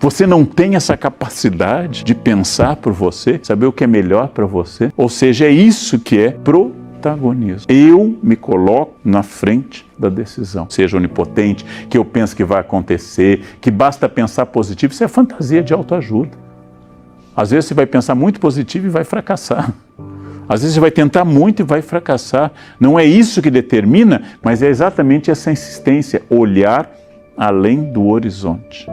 Você não tem essa capacidade de pensar por você, saber o que é melhor para você? Ou seja, é isso que é protagonismo. Eu me coloco na frente da decisão. Seja onipotente, que eu penso que vai acontecer, que basta pensar positivo, isso é fantasia de autoajuda. Às vezes você vai pensar muito positivo e vai fracassar. Às vezes você vai tentar muito e vai fracassar. Não é isso que determina, mas é exatamente essa insistência, olhar além do horizonte.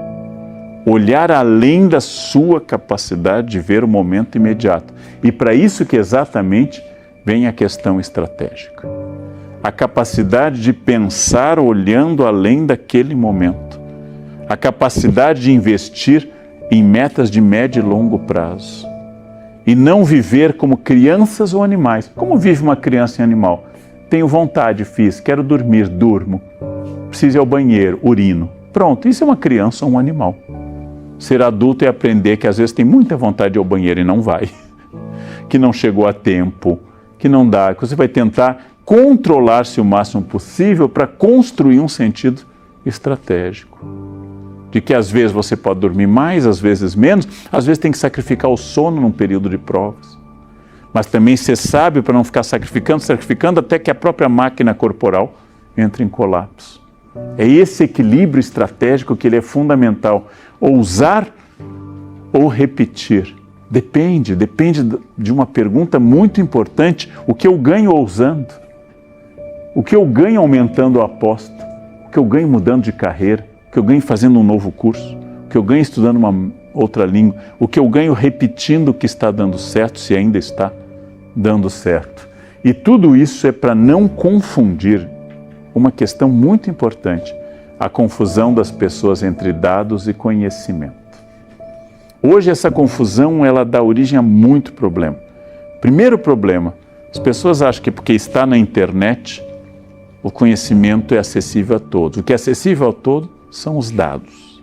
Olhar além da sua capacidade de ver o momento imediato. E para isso que exatamente vem a questão estratégica. A capacidade de pensar olhando além daquele momento. A capacidade de investir em metas de médio e longo prazo. E não viver como crianças ou animais. Como vive uma criança e animal? Tenho vontade, fiz, quero dormir, durmo. Preciso ir ao banheiro, urino. Pronto, isso é uma criança ou um animal. Ser adulto é aprender que às vezes tem muita vontade de ir ao banheiro e não vai. Que não chegou a tempo, que não dá, que você vai tentar controlar-se o máximo possível para construir um sentido estratégico. De que às vezes você pode dormir mais, às vezes menos, às vezes tem que sacrificar o sono num período de provas. Mas também ser sábio para não ficar sacrificando até que a própria máquina corporal entre em colapso. É esse equilíbrio estratégico que ele é fundamental. Ousar ou repetir. Depende de uma pergunta muito importante. O que eu ganho ousando? O que eu ganho aumentando a aposta? O que eu ganho mudando de carreira? O que eu ganho fazendo um novo curso? O que eu ganho estudando uma outra língua? O que eu ganho repetindo o que está dando certo, se ainda está dando certo? E tudo isso é para não confundir uma questão muito importante, a confusão das pessoas entre dados e conhecimento. Hoje essa confusão ela dá origem a muito problema. Primeiro problema, as pessoas acham que porque está na internet, o conhecimento é acessível a todos. O que é acessível a todos são os dados.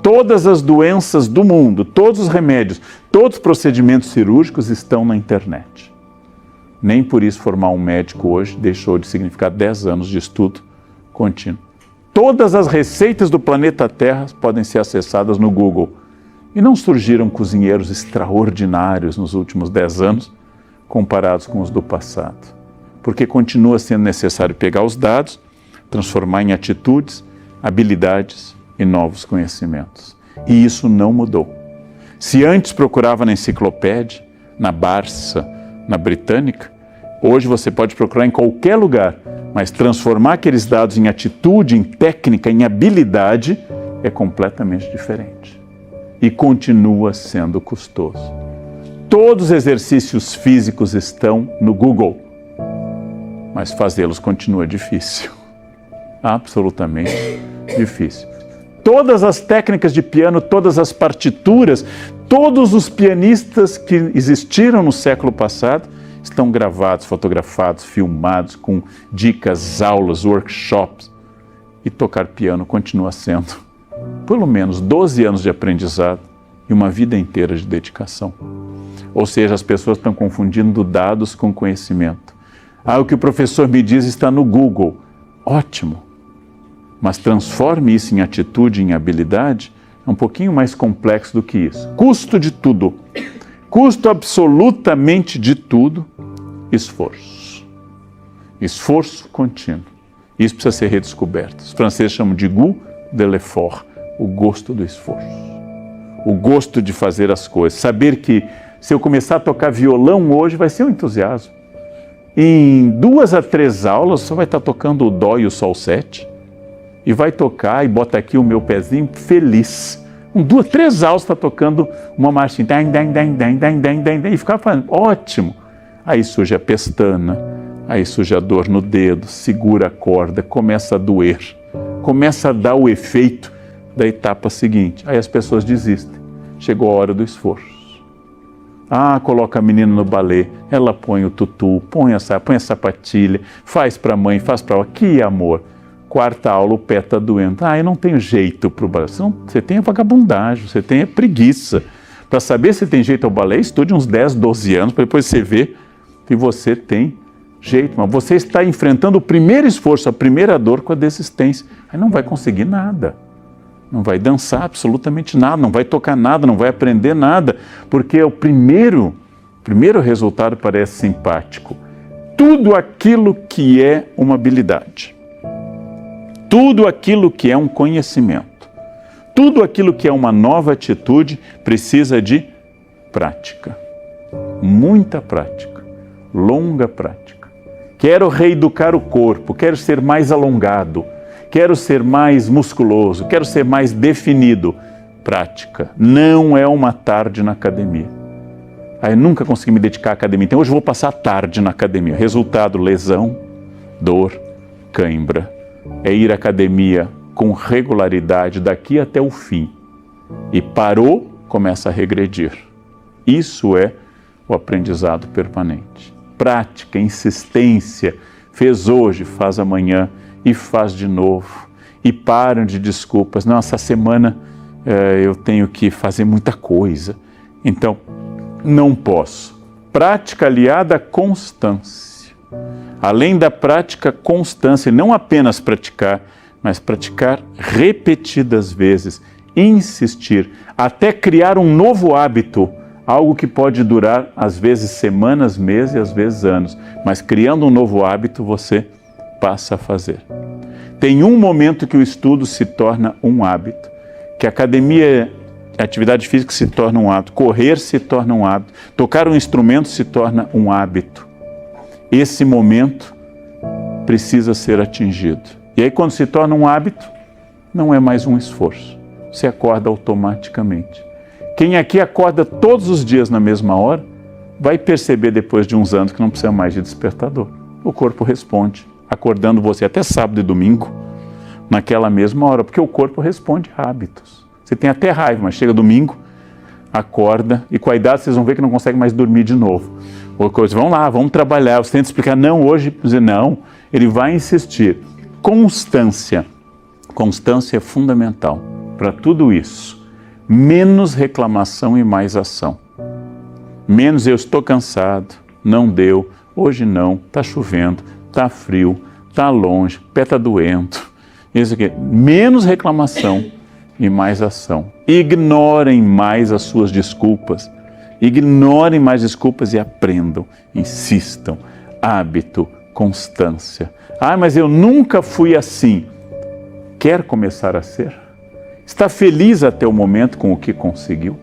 Todas as doenças do mundo, todos os remédios, todos os procedimentos cirúrgicos estão na internet. Nem por isso formar um médico hoje deixou de significar 10 anos de estudo contínuo. Todas as receitas do planeta Terra podem ser acessadas no Google. E não surgiram cozinheiros extraordinários nos últimos 10 anos, comparados com os do passado. Porque continua sendo necessário pegar os dados, transformar em atitudes, habilidades e novos conhecimentos. E isso não mudou. Se antes procurava na enciclopédia, na Barça, na Britânica, hoje você pode procurar em qualquer lugar, mas transformar aqueles dados em atitude, em técnica, em habilidade, é completamente diferente. E continua sendo custoso. Todos os exercícios físicos estão no Google, mas fazê-los continua difícil. Absolutamente difícil. Todas as técnicas de piano, todas as partituras, todos os pianistas que existiram no século passado estão gravados, fotografados, filmados, com dicas, aulas, workshops. E tocar piano continua sendo pelo menos 12 anos de aprendizado e uma vida inteira de dedicação. Ou seja, as pessoas estão confundindo dados com conhecimento. O que o professor me diz está no Google. Ótimo! Mas transforme isso em atitude, em habilidade, é um pouquinho mais complexo do que isso. Custo de tudo. Custo absolutamente de tudo, esforço. Esforço contínuo. Isso precisa ser redescoberto. Os franceses chamam de goût de l'effort, o gosto do esforço. O gosto de fazer as coisas. Saber que se eu começar a tocar violão hoje, vai ser um entusiasmo. Em 2 a 3 aulas, você vai estar tocando o dó e o sol 7. E vai tocar e bota aqui o meu pezinho feliz. 2, 3 aulas está tocando uma marchinha. E ficar falando, ótimo. Aí surge a pestana, aí surge a dor no dedo, segura a corda, começa a doer. Começa a dar o efeito da etapa seguinte. Aí as pessoas desistem. Chegou a hora do esforço. Coloca a menina no balé, ela põe o tutu, põe a sapatilha, faz para a mãe, faz para ela. Que amor! 4ª aula, o pé está doendo. Eu não tenho jeito para o balé. Você tem a vagabundagem, você tem a preguiça. Para saber se tem jeito ao balé, estude uns 10, 12 anos, para depois você ver que você tem jeito. Mas você está enfrentando o primeiro esforço, a primeira dor com a desistência. Aí não vai conseguir nada. não vai dançar absolutamente nada, não vai tocar nada, não vai aprender nada, porque o primeiro resultado parece simpático. Tudo aquilo que é uma habilidade, tudo aquilo que é um conhecimento, tudo aquilo que é uma nova atitude precisa de prática, muita prática, longa prática. Quero reeducar o corpo, quero ser mais alongado, quero ser mais musculoso, quero ser mais definido. Prática. Não é uma tarde na academia. Eu nunca consegui me dedicar à academia, então hoje eu vou passar a tarde na academia. Resultado, lesão, dor, cãibra. É ir à academia com regularidade daqui até o fim. E parou, começa a regredir. Isso é o aprendizado permanente. Prática, insistência, fez hoje, faz amanhã e faz de novo. E param de desculpas. Não, essa semana eu tenho que fazer muita coisa. Então, não posso. Prática aliada à constância. Além da prática, constância. Não apenas praticar, mas praticar repetidas vezes. Insistir. Até criar um novo hábito. Algo que pode durar, às vezes, semanas, meses e às vezes anos. Mas criando um novo hábito, você passa a fazer. Tem um momento que o estudo se torna um hábito, que a academia, a atividade física se torna um hábito, correr se torna um hábito, tocar um instrumento se torna um hábito. Esse momento precisa ser atingido. E aí, quando se torna um hábito, não é mais um esforço. Você acorda automaticamente. Quem aqui acorda todos os dias na mesma hora, vai perceber depois de uns anos que não precisa mais de despertador. O corpo responde, acordando você até sábado e domingo, naquela mesma hora, porque o corpo responde a hábitos. Você tem até raiva, mas chega domingo, acorda, e com a idade vocês vão ver que não consegue mais dormir de novo. Ou coisa, vão lá, vamos trabalhar, você tenta explicar, não, hoje, dizer não, ele vai insistir. Constância. Constância é fundamental para tudo isso. Menos reclamação e mais ação. Menos eu estou cansado, não deu, hoje não, está chovendo, está frio, está longe, o pé está doendo. Isso aqui. Menos reclamação e mais ação. Ignorem mais as suas desculpas. Ignorem mais desculpas e aprendam, insistam. Hábito, constância. Mas eu nunca fui assim. Quer começar a ser? Está feliz até o momento com o que conseguiu?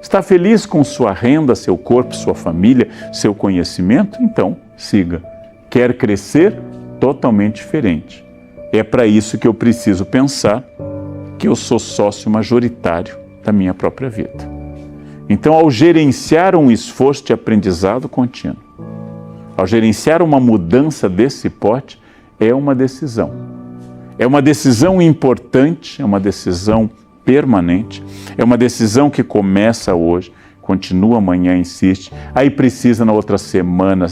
Está feliz com sua renda, seu corpo, sua família, seu conhecimento? Então, siga. Quer crescer? Totalmente diferente. É para isso que eu preciso pensar que eu sou sócio majoritário da minha própria vida. Então, ao gerenciar um esforço de aprendizado contínuo, ao gerenciar uma mudança desse porte, é uma decisão. É uma decisão importante, é uma decisão permanente, é uma decisão que começa hoje, continua amanhã, insiste, aí precisa na outra semana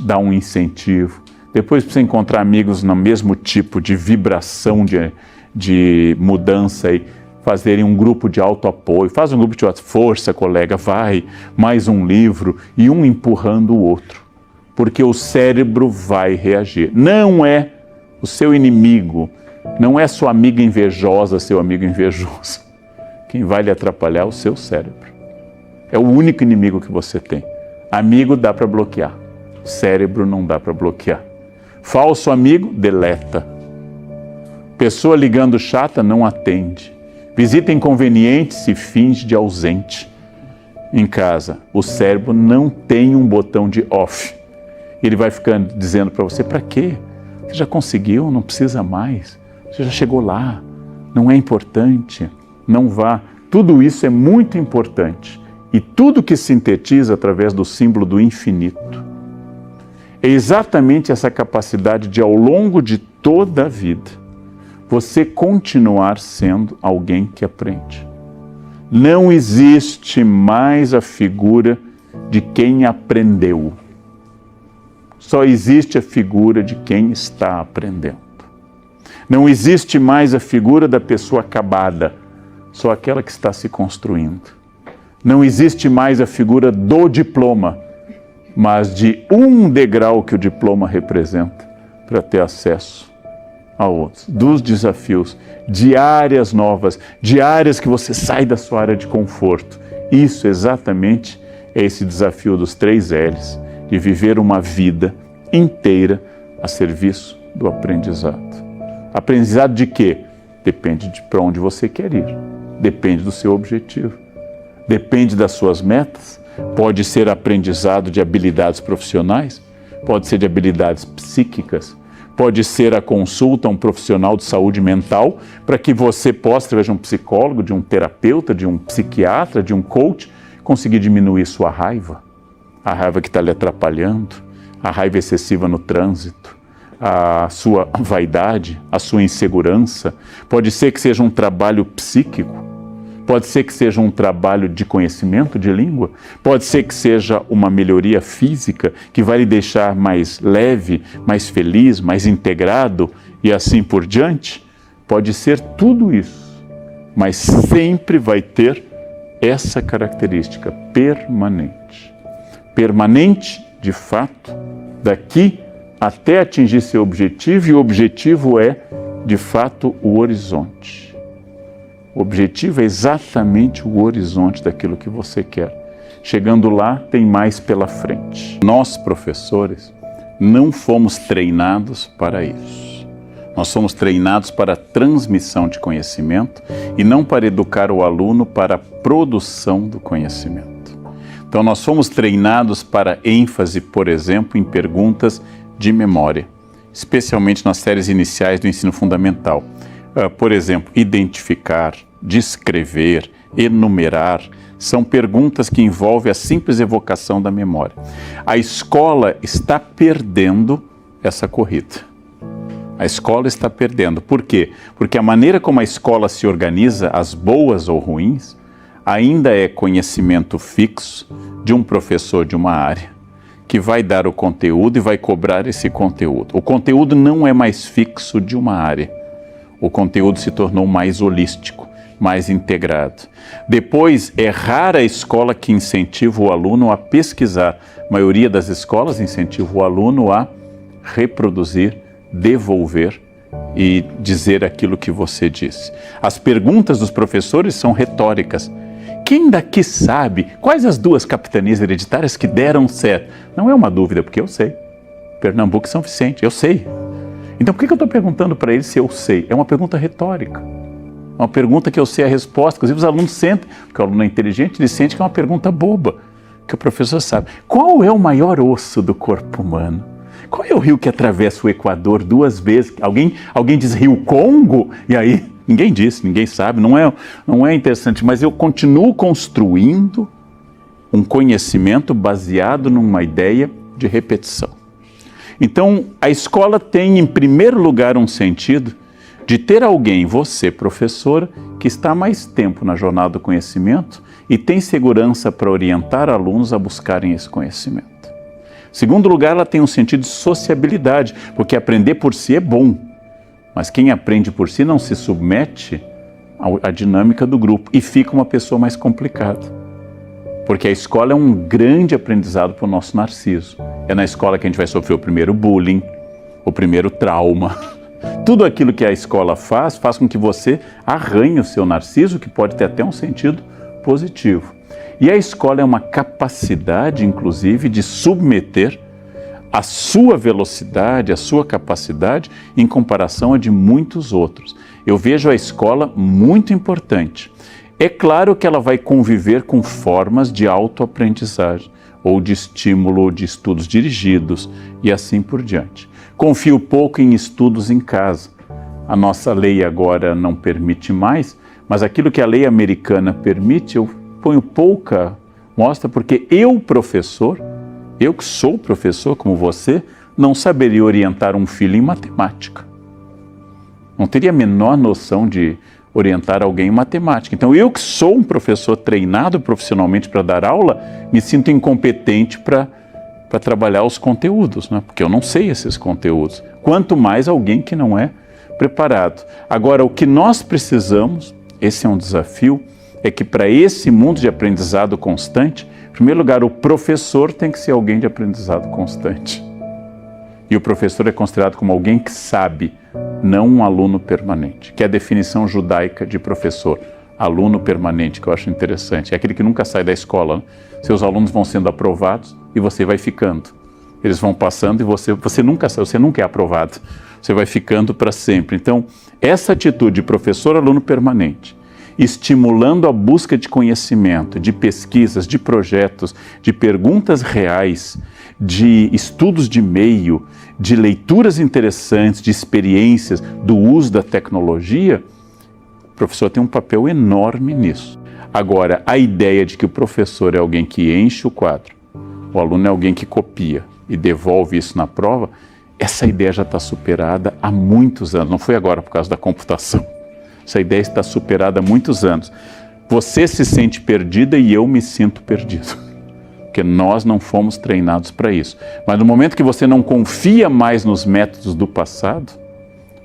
dar um incentivo, depois precisa encontrar amigos no mesmo tipo de vibração de mudança e fazerem um grupo de autoapoio, faz um grupo de força, colega, vai, mais um livro e um empurrando o outro, porque o cérebro vai reagir. Não é o seu inimigo, não é sua amiga invejosa, seu amigo invejoso. Quem vai lhe atrapalhar é o seu cérebro. É o único inimigo que você tem. Amigo dá para bloquear, cérebro não dá para bloquear. Falso amigo, deleta. Pessoa ligando chata, não atende. Visita inconveniente, se finge de ausente. Em casa, o cérebro não tem um botão de off. Ele vai ficando dizendo para você, para quê? Você já conseguiu, não precisa mais. Você já chegou lá, não é importante, não vá. Tudo isso é muito importante. E tudo que sintetiza através do símbolo do infinito. É exatamente essa capacidade de, ao longo de toda a vida, você continuar sendo alguém que aprende. Não existe mais a figura de quem aprendeu. Só existe a figura de quem está aprendendo. Não existe mais a figura da pessoa acabada, só aquela que está se construindo. Não existe mais a figura do diploma, mas de um degrau que o diploma representa para ter acesso a outros, dos desafios, de áreas novas, de áreas que você sai da sua área de conforto. Isso exatamente é esse desafio dos 3 L's, de viver uma vida inteira a serviço do aprendizado. Aprendizado de quê? Depende de para onde você quer ir, depende do seu objetivo, depende das suas metas. Pode ser aprendizado de habilidades profissionais, pode ser de habilidades psíquicas, pode ser a consulta a um profissional de saúde mental para que você possa, através de um psicólogo, de um terapeuta, de um psiquiatra, de um coach, conseguir diminuir sua raiva, a raiva que está lhe atrapalhando, a raiva excessiva no trânsito, a sua vaidade, a sua insegurança. Pode ser que seja um trabalho psíquico, pode ser que seja um trabalho de conhecimento de língua, pode ser que seja uma melhoria física que vai lhe deixar mais leve, mais feliz, mais integrado e assim por diante. Pode ser tudo isso, mas sempre vai ter essa característica permanente. Permanente, de fato, daqui até atingir seu objetivo, e o objetivo é, de fato, o horizonte. O objetivo é exatamente o horizonte daquilo que você quer. Chegando lá, tem mais pela frente. Nós, professores, não fomos treinados para isso. Nós somos treinados para a transmissão de conhecimento e não para educar o aluno para a produção do conhecimento. Então, nós fomos treinados para ênfase, por exemplo, em perguntas de memória, especialmente nas séries iniciais do ensino fundamental. Por exemplo, identificar, descrever, enumerar, são perguntas que envolvem a simples evocação da memória. A escola está perdendo essa corrida. A escola está perdendo. Por quê? Porque a maneira como a escola se organiza, as boas ou ruins, ainda é conhecimento fixo de um professor de uma área, que vai dar o conteúdo e vai cobrar esse conteúdo. O conteúdo não é mais fixo de uma área. O conteúdo se tornou mais holístico, mais integrado. Depois, é rara a escola que incentiva o aluno a pesquisar. A maioria das escolas incentiva o aluno a reproduzir, devolver e dizer aquilo que você disse. As perguntas dos professores são retóricas. Quem daqui sabe quais as 2 capitanias hereditárias que deram certo? Não é uma dúvida, porque eu sei. Pernambuco e São Vicente, eu sei. Então por que eu estou perguntando para eles se eu sei? É uma pergunta retórica. É uma pergunta que eu sei a resposta. Inclusive os alunos sentem, porque o aluno é inteligente, ele sente que é uma pergunta boba, que o professor sabe. Qual é o maior osso do corpo humano? Qual é o rio que atravessa o Equador 2 vezes? Alguém diz Rio Congo? E aí, ninguém disse, ninguém sabe, não é interessante, mas eu continuo construindo um conhecimento baseado numa ideia de repetição. Então, a escola tem, em primeiro lugar, um sentido de ter alguém, você, professora, que está mais tempo na jornada do conhecimento e tem segurança para orientar alunos a buscarem esse conhecimento. Segundo lugar, ela tem um sentido de sociabilidade, porque aprender por si é bom, mas quem aprende por si não se submete à dinâmica do grupo e fica uma pessoa mais complicada. Porque a escola é um grande aprendizado para o nosso narciso. É na escola que a gente vai sofrer o primeiro bullying, o primeiro trauma. Tudo aquilo que a escola faz com que você arranhe o seu narciso, que pode ter até um sentido positivo. E a escola é uma capacidade, inclusive, de submeter a sua velocidade, a sua capacidade em comparação a de muitos outros. Eu vejo a escola muito importante. É claro que ela vai conviver com formas de autoaprendizagem, ou de estímulo, ou de estudos dirigidos, e assim por diante. Confio pouco em estudos em casa. A nossa lei agora não permite mais, mas aquilo que a lei americana permite, eu ponho pouca mostra, porque eu, professor, eu que sou professor como você, não saberia orientar um filho em matemática. Não teria a menor noção de orientar alguém em matemática. Então, eu que sou um professor treinado profissionalmente para dar aula, me sinto incompetente para trabalhar os conteúdos, né? Porque eu não sei esses conteúdos. Quanto mais alguém que não é preparado. Agora, o que nós precisamos, esse é um desafio, é que para esse mundo de aprendizado constante, em primeiro lugar, o professor tem que ser alguém de aprendizado constante. E o professor é considerado como alguém que sabe, não um aluno permanente, que é a definição judaica de professor. Aluno permanente, que eu acho interessante, é aquele que nunca sai da escola, né? Seus alunos vão sendo aprovados e você vai ficando. Eles vão passando e você nunca sai, você nunca é aprovado. Você vai ficando para sempre. Então, essa atitude de professor-aluno permanente, estimulando a busca de conhecimento, de pesquisas, de projetos, de perguntas reais, de estudos de meio, de leituras interessantes, de experiências, do uso da tecnologia, o professor tem um papel enorme nisso. Agora, a ideia de que o professor é alguém que enche o quadro, o aluno é alguém que copia e devolve isso na prova, essa ideia já está superada há muitos anos, não foi agora por causa da computação. Essa ideia está superada há muitos anos. Você se sente perdida e eu me sinto perdido, porque nós não fomos treinados para isso. Mas no momento que você não confia mais nos métodos do passado,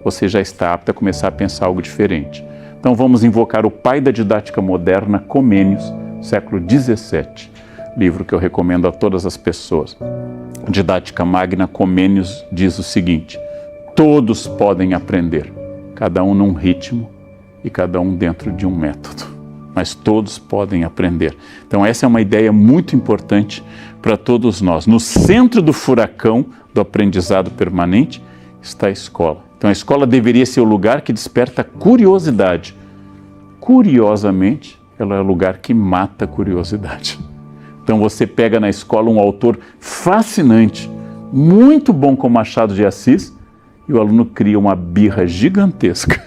você já está apto a começar a pensar algo diferente. Então vamos invocar o pai da didática moderna, Comênios, século XVII, livro que eu recomendo a todas as pessoas. Didática Magna, Comênios diz o seguinte: todos podem aprender, cada um num ritmo e cada um dentro de um método, mas todos podem aprender. Então essa é uma ideia muito importante para todos nós. No centro do furacão do aprendizado permanente está a escola. Então a escola deveria ser o lugar que desperta curiosidade. Curiosamente, ela é o lugar que mata a curiosidade. Então você pega na escola um autor fascinante, muito bom como Machado de Assis, e o aluno cria uma birra gigantesca,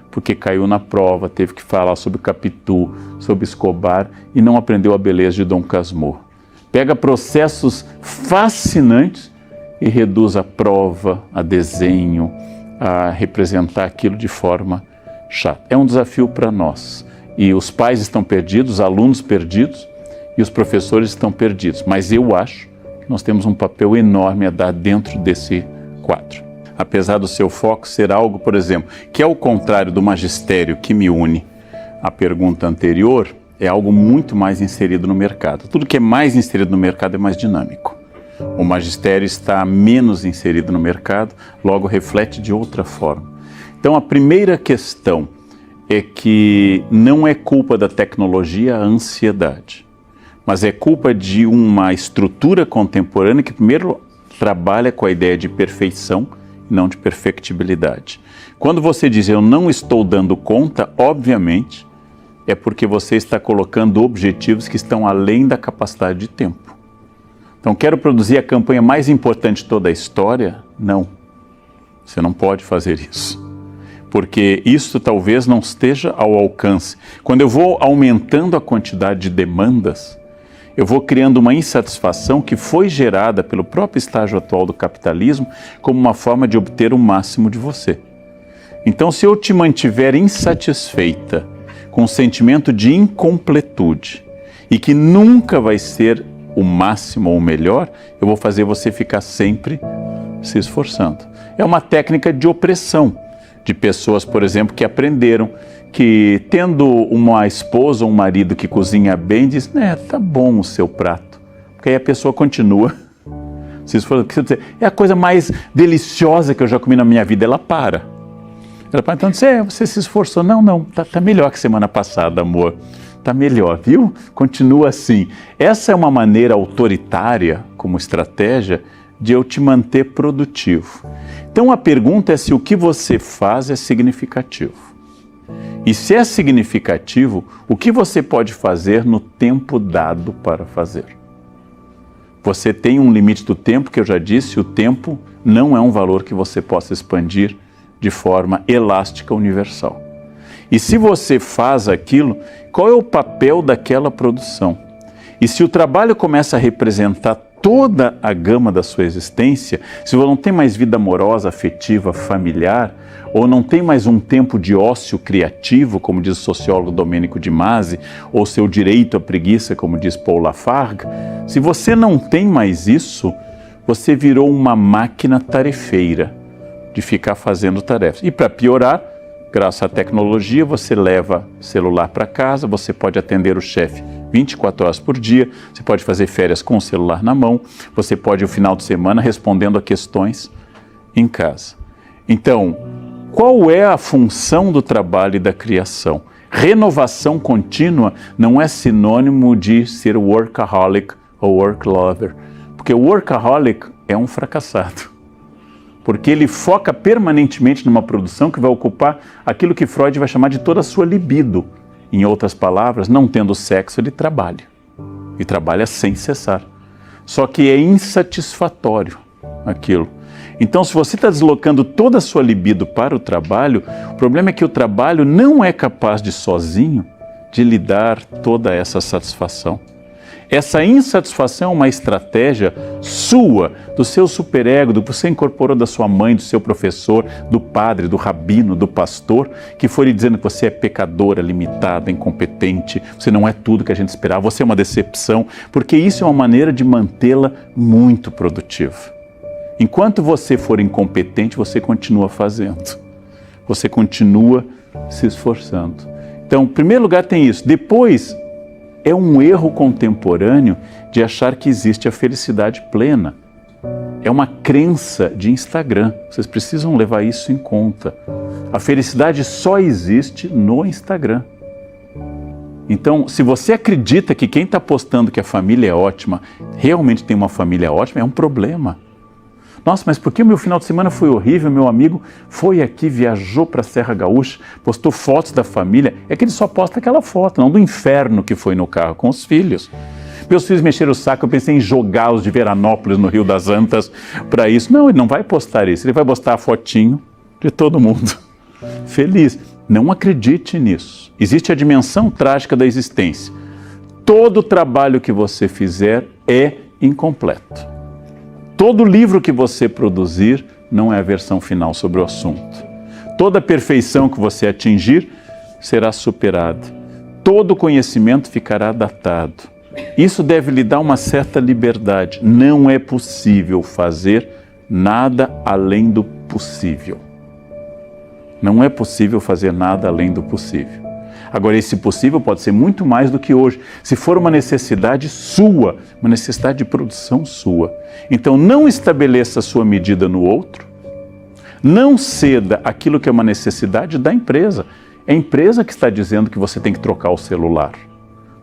porque caiu na prova, teve que falar sobre Capitu, sobre Escobar, e não aprendeu a beleza de Dom Casmurro. Pega processos fascinantes e reduz a prova, a desenho, a representar aquilo de forma chata. É um desafio para nós. E os pais estão perdidos, os alunos perdidos, e os professores estão perdidos. Mas eu acho que nós temos um papel enorme a dar dentro desse quadro. Apesar do seu foco ser algo, por exemplo, que é o contrário do magistério que me une à pergunta anterior, é algo muito mais inserido no mercado. Tudo que é mais inserido no mercado é mais dinâmico. O magistério está menos inserido no mercado, logo reflete de outra forma. Então a primeira questão é que não é culpa da tecnologia a ansiedade, mas é culpa de uma estrutura contemporânea que primeiro trabalha com a ideia de perfeição e não de perfectibilidade. Quando você diz eu não estou dando conta, obviamente é porque você está colocando objetivos que estão além da capacidade de tempo. Então, quero produzir a campanha mais importante de toda a história? Não, você não pode fazer isso, porque isso talvez não esteja ao alcance. Quando eu vou aumentando a quantidade de demandas, eu vou criando uma insatisfação que foi gerada pelo próprio estágio atual do capitalismo como uma forma de obter o máximo de você. Então, se eu te mantiver insatisfeita, com um sentimento de incompletude, e que nunca vai ser o máximo ou o melhor, eu vou fazer você ficar sempre se esforçando. É uma técnica de opressão de pessoas, por exemplo, que aprenderam que tendo uma esposa ou um marido que cozinha bem, diz, tá bom o seu prato, porque aí a pessoa continua se esforçando. É a coisa mais deliciosa que eu já comi na minha vida, ela para. Então, você se esforçou? Não, tá melhor que semana passada, amor. Tá melhor, viu? Continua assim. Essa é uma maneira autoritária, como estratégia, de eu te manter produtivo. Então a pergunta é se o que você faz é significativo. E se é significativo, o que você pode fazer no tempo dado para fazer? Você tem um limite do tempo, que eu já disse, o tempo não é um valor que você possa expandir de forma elástica universal. E se você faz aquilo, qual é o papel daquela produção? E se o trabalho começa a representar toda a gama da sua existência, se você não tem mais vida amorosa, afetiva, familiar, ou não tem mais um tempo de ócio criativo, como diz o sociólogo Domênico de Masi, ou seu direito à preguiça, como diz Paul Lafargue, se você não tem mais isso, você virou uma máquina tarefeira de ficar fazendo tarefas. E para piorar, graças à tecnologia, você leva celular para casa, você pode atender o chefe 24 horas por dia, você pode fazer férias com o celular na mão, você pode, no final de semana, respondendo a questões em casa. Então, qual é a função do trabalho e da criação? Renovação contínua não é sinônimo de ser workaholic ou work lover, porque o workaholic é um fracassado, porque ele foca permanentemente numa produção que vai ocupar aquilo que Freud vai chamar de toda a sua libido. Em outras palavras, não tendo sexo, ele trabalha, e trabalha sem cessar. Só que é insatisfatório aquilo. Então, se você está deslocando toda a sua libido para o trabalho, o problema é que o trabalho não é capaz de sozinho de lhe dar toda essa satisfação. Essa insatisfação é uma estratégia sua, do seu superego, do que você incorporou da sua mãe, do seu professor, do padre, do rabino, do pastor, que foi lhe dizendo que você é pecadora, limitada, incompetente, você não é tudo que a gente esperava, você é uma decepção, porque isso é uma maneira de mantê-la muito produtiva. Enquanto você for incompetente, você continua fazendo, você continua se esforçando. Então, em primeiro lugar tem isso. Depois, é um erro contemporâneo de achar que existe a felicidade plena. É uma crença de Instagram. Vocês precisam levar isso em conta. A felicidade só existe no Instagram. Então, se você acredita que quem está postando que a família é ótima, realmente tem uma família ótima, é um problema. Nossa, mas por que o meu final de semana foi horrível? Meu amigo foi aqui, viajou para a Serra Gaúcha, postou fotos da família. É que ele só posta aquela foto, não do inferno que foi no carro com os filhos. Meus filhos mexeram o saco, eu pensei em jogá-los de Veranópolis, no Rio das Antas, para isso. Não, ele não vai postar isso, ele vai postar a fotinho de todo mundo feliz. Não acredite nisso. Existe a dimensão trágica da existência. Todo trabalho que você fizer é incompleto. Todo livro que você produzir não é a versão final sobre o assunto. Toda perfeição que você atingir será superada. Todo conhecimento ficará datado. Isso deve lhe dar uma certa liberdade. Não é possível fazer nada além do possível. Não é possível fazer nada além do possível. Agora, esse possível pode ser muito mais do que hoje, se for uma necessidade sua, uma necessidade de produção sua. Então, não estabeleça a sua medida no outro, não ceda aquilo que é uma necessidade da empresa. É a empresa que está dizendo que você tem que trocar o celular,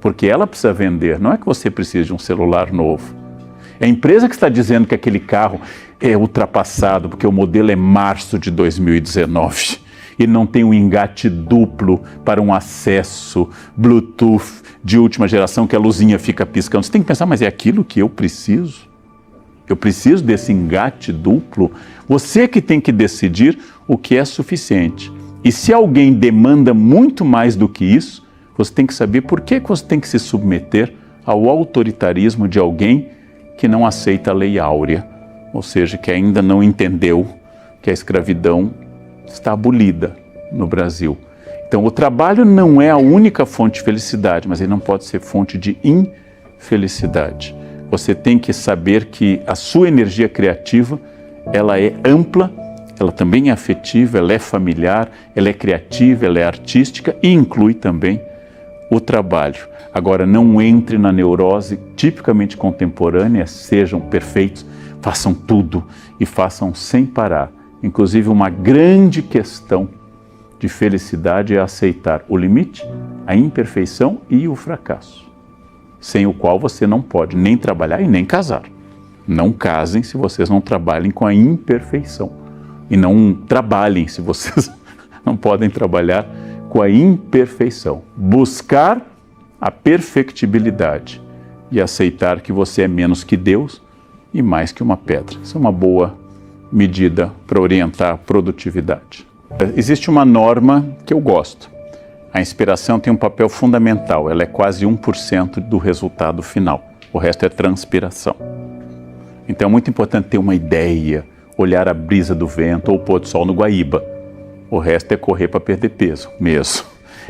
porque ela precisa vender, não é que você precisa de um celular novo. É a empresa que está dizendo que aquele carro é ultrapassado, porque o modelo é março de 2019. E não tem um engate duplo para um acesso Bluetooth de última geração que a luzinha fica piscando. Você tem que pensar, mas é aquilo que eu preciso? Eu preciso desse engate duplo? Você que tem que decidir o que é suficiente. E se alguém demanda muito mais do que isso, você tem que saber por que você tem que se submeter ao autoritarismo de alguém que não aceita a lei áurea, ou seja, que ainda não entendeu que a escravidão está abolida no Brasil. Então, o trabalho não é a única fonte de felicidade, mas ele não pode ser fonte de infelicidade. Você tem que saber que a sua energia criativa, ela é ampla, ela também é afetiva, ela é familiar, ela é criativa, ela é artística e inclui também o trabalho. Agora, não entre na neurose tipicamente contemporânea, sejam perfeitos, façam tudo e façam sem parar. Inclusive, uma grande questão de felicidade é aceitar o limite, a imperfeição e o fracasso, sem o qual você não pode nem trabalhar e nem casar. Não casem se vocês não trabalhem com a imperfeição. E não trabalhem se vocês não podem trabalhar com a imperfeição. Buscar a perfectibilidade e aceitar que você é menos que Deus e mais que uma pedra. Isso é uma boa medida para orientar a produtividade. Existe uma norma que eu gosto. A inspiração tem um papel fundamental, ela é quase 1% do resultado final. O resto é transpiração. Então é muito importante ter uma ideia, olhar a brisa do vento ou o pôr do sol no Guaíba. O resto é correr para perder peso mesmo.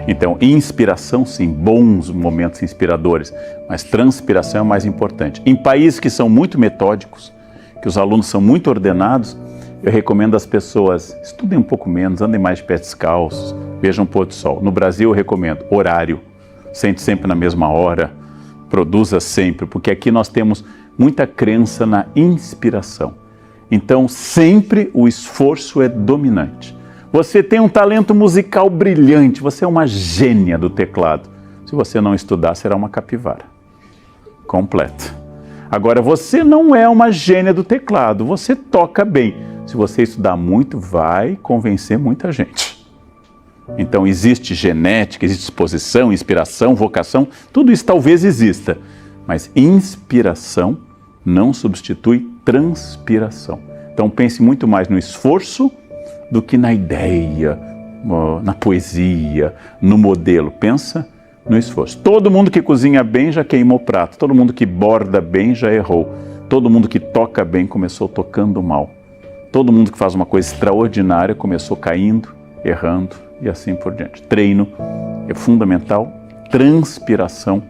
Então, inspiração sim, bons momentos inspiradores, mas transpiração é o mais importante. Em países que são muito metódicos, que os alunos são muito ordenados, eu recomendo às pessoas, estudem um pouco menos, andem mais de pés descalços, vejam o pôr do sol. No Brasil eu recomendo horário, sente sempre na mesma hora, produza sempre, porque aqui nós temos muita crença na inspiração. Então, sempre o esforço é dominante. Você tem um talento musical brilhante, você é uma gênia do teclado. Se você não estudar, será uma capivara completa. Agora, você não é uma gênia do teclado, você toca bem. Se você estudar muito, vai convencer muita gente. Então, existe genética, existe disposição, inspiração, vocação, tudo isso talvez exista. Mas inspiração não substitui transpiração. Então, pense muito mais no esforço do que na ideia, na poesia, no modelo. Pensa no esforço. Todo mundo que cozinha bem já queimou o prato, todo mundo que borda bem já errou, todo mundo que toca bem começou tocando mal, todo mundo que faz uma coisa extraordinária começou caindo, errando e assim por diante. Treino é fundamental, transpiração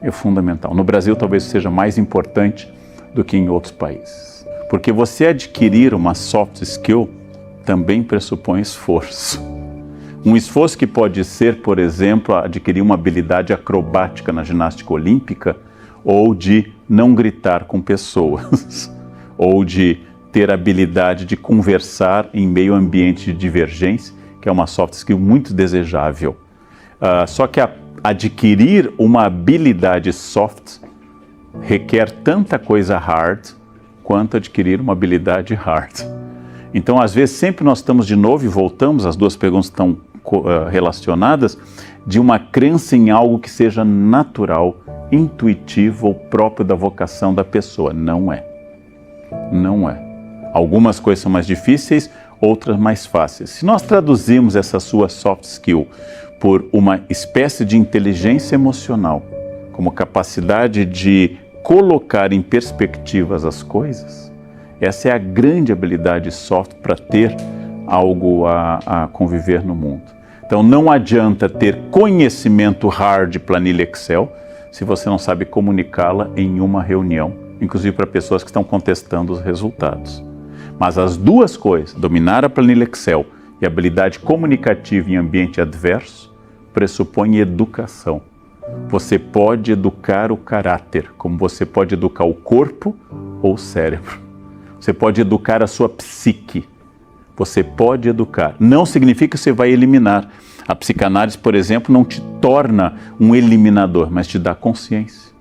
é fundamental. No Brasil talvez seja mais importante do que em outros países, porque você adquirir uma soft skill também pressupõe esforço. Um esforço que pode ser, por exemplo, adquirir uma habilidade acrobática na ginástica olímpica, ou de não gritar com pessoas, ou de ter habilidade de conversar em meio ambiente de divergência, que é uma soft skill muito desejável. Só que adquirir uma habilidade soft requer tanta coisa hard quanto adquirir uma habilidade hard. Então, às vezes, sempre nós estamos de novo e voltamos, as duas perguntas estão relacionadas, de uma crença em algo que seja natural, intuitivo ou próprio da vocação da pessoa. Não é. Não é. Algumas coisas são mais difíceis, outras mais fáceis. Se nós traduzirmos essa sua soft skill por uma espécie de inteligência emocional, como capacidade de colocar em perspectivas as coisas, essa é a grande habilidade soft para ter algo a conviver no mundo. Então não adianta ter conhecimento hard de planilha Excel se você não sabe comunicá-la em uma reunião, inclusive para pessoas que estão contestando os resultados. Mas as duas coisas, dominar a planilha Excel e habilidade comunicativa em ambiente adverso, pressupõe educação. Você pode educar o caráter, como você pode educar o corpo ou o cérebro. Você pode educar a sua psique. Você pode educar. Não significa que você vai eliminar. A psicanálise, por exemplo, não te torna um eliminador, mas te dá consciência.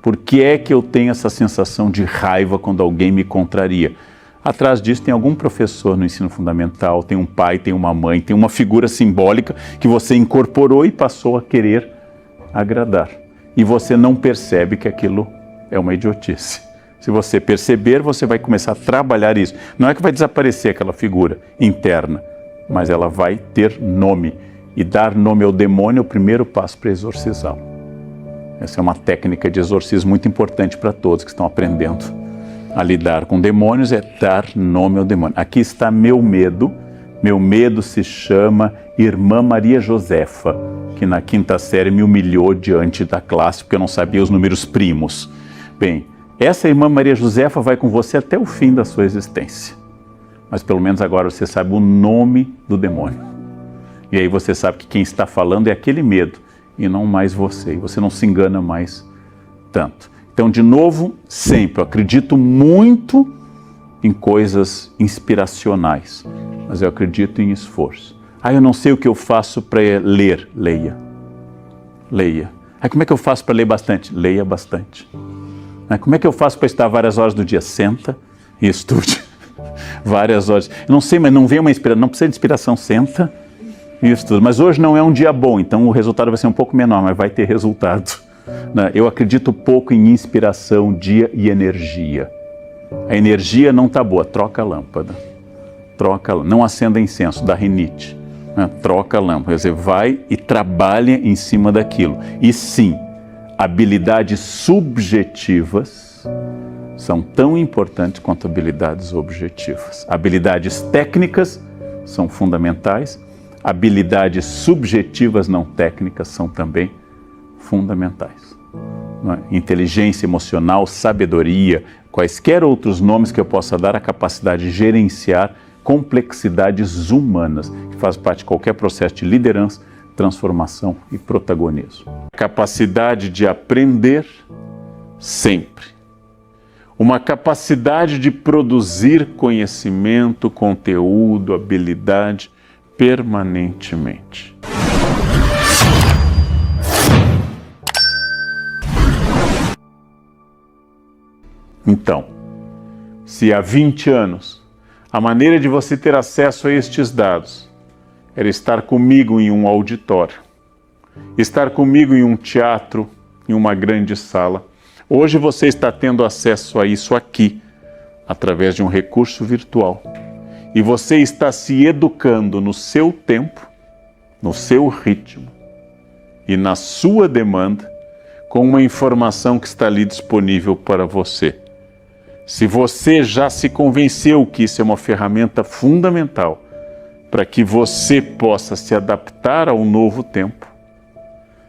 Por que é que eu tenho essa sensação de raiva quando alguém me contraria? Atrás disso tem algum professor no ensino fundamental, tem um pai, tem uma mãe, tem uma figura simbólica que você incorporou e passou a querer agradar. E você não percebe que aquilo é uma idiotice. Se você perceber, você vai começar a trabalhar isso. Não é que vai desaparecer aquela figura interna, mas ela vai ter nome. E dar nome ao demônio é o primeiro passo para exorcizá-lo. Essa é uma técnica de exorcismo muito importante para todos que estão aprendendo a lidar com demônios, é dar nome ao demônio. Aqui está meu medo. Meu medo se chama Irmã Maria Josefa, que na quinta série me humilhou diante da classe porque eu não sabia os números primos. Bem, essa Irmã Maria Josefa vai com você até o fim da sua existência. Mas pelo menos agora você sabe o nome do demônio. E aí você sabe que quem está falando é aquele medo e não mais você. E você não se engana mais tanto. Então, de novo, sempre, eu acredito muito em coisas inspiracionais, mas eu acredito em esforço. Eu não sei o que eu faço para ler. Leia. Leia. Como é que eu faço para ler bastante? Leia bastante. Como é que eu faço para estudar várias horas do dia? Senta e estude várias horas. Eu não sei, mas não vem uma inspiração, não precisa de inspiração, senta e estuda. Mas hoje não é um dia bom, então o resultado vai ser um pouco menor, mas vai ter resultado. Eu acredito pouco em inspiração, dia e energia. A energia não está boa, troca a lâmpada. Não acenda incenso, dá rinite. Troca a lâmpada, quer dizer, vai e trabalha em cima daquilo. E sim, habilidades subjetivas são tão importantes quanto habilidades objetivas. Habilidades técnicas são fundamentais, habilidades subjetivas não técnicas são também fundamentais. Inteligência emocional, sabedoria, quaisquer outros nomes que eu possa dar à capacidade de gerenciar complexidades humanas, que faz parte de qualquer processo de liderança, transformação e protagonismo. A capacidade de aprender sempre. uma capacidade de produzir conhecimento, conteúdo, habilidade permanentemente. Então, se há 20 anos a maneira de você ter acesso a estes dados era estar comigo em um auditório, estar comigo em um teatro, em uma grande sala, hoje você está tendo acesso a isso aqui, através de um recurso virtual. E você está se educando no seu tempo, no seu ritmo e na sua demanda, com uma informação que está ali disponível para você. Se você já se convenceu que isso é uma ferramenta fundamental para que você possa se adaptar ao novo tempo,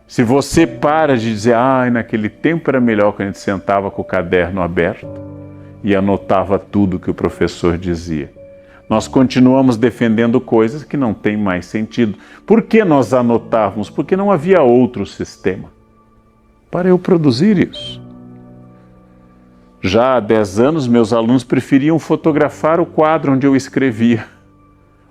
se você para de dizer, naquele tempo era melhor que a gente sentava com o caderno aberto e anotava tudo que o professor dizia. Nós continuamos defendendo coisas que não têm mais sentido. Por que nós anotávamos? Porque não havia outro sistema para eu produzir isso. Já há 10 anos, meus alunos preferiam fotografar o quadro onde eu escrevia.